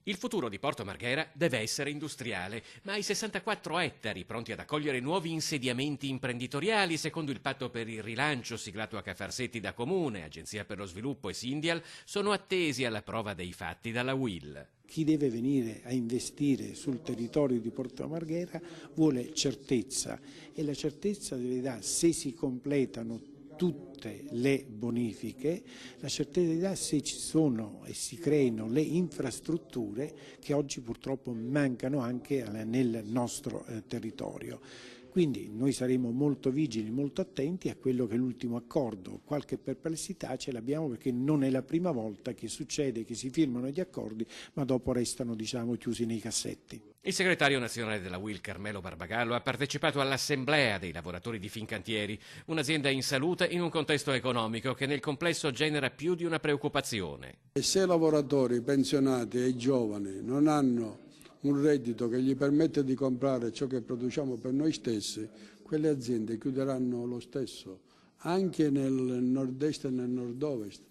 Il futuro di Porto Marghera deve essere industriale, ma i 64 ettari pronti ad accogliere nuovi insediamenti imprenditoriali secondo il patto per il rilancio siglato a Cafarsetti da Comune, Agenzia per lo Sviluppo e Syndial sono attesi alla prova dei fatti dalla UIL. Chi deve venire a investire sul territorio di Porto Marghera vuole certezza e la certezza deve dare se si completano tutte le bonifiche, la certezza se ci sono e si creino le infrastrutture che oggi purtroppo mancano anche nel nostro territorio. Quindi noi saremo molto vigili, molto attenti a quello che è l'ultimo accordo. Qualche perplessità ce l'abbiamo perché non è la prima volta che succede che si firmano gli accordi ma dopo restano chiusi nei cassetti. Il segretario nazionale della UIL, Carmelo Barbagallo, ha partecipato all'assemblea dei lavoratori di Fincantieri, un'azienda in salute in un contesto economico che nel complesso genera più di una preoccupazione. E se i lavoratori pensionati e i giovani non hanno un reddito che gli permette di comprare ciò che produciamo per noi stessi, quelle aziende chiuderanno lo stesso, anche nel nord-est e nel nord-ovest.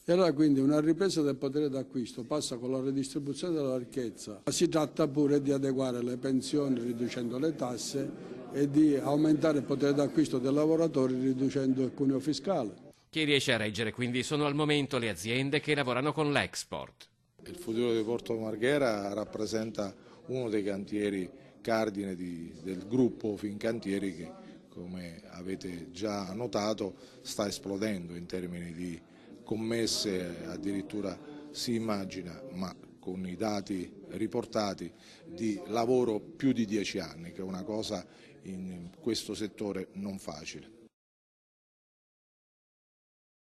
E allora quindi una ripresa del potere d'acquisto passa con la redistribuzione della ricchezza. Si tratta pure di adeguare le pensioni riducendo le tasse e di aumentare il potere d'acquisto dei lavoratori riducendo il cuneo fiscale. Chi riesce a reggere quindi sono al momento le aziende che lavorano con l'export. Il futuro di Porto Marghera rappresenta uno dei cantieri cardine del gruppo Fincantieri che, come avete già notato, sta esplodendo in termini di commesse, addirittura si immagina, ma con i dati riportati, di lavoro più di 10 anni, che è una cosa in questo settore non facile.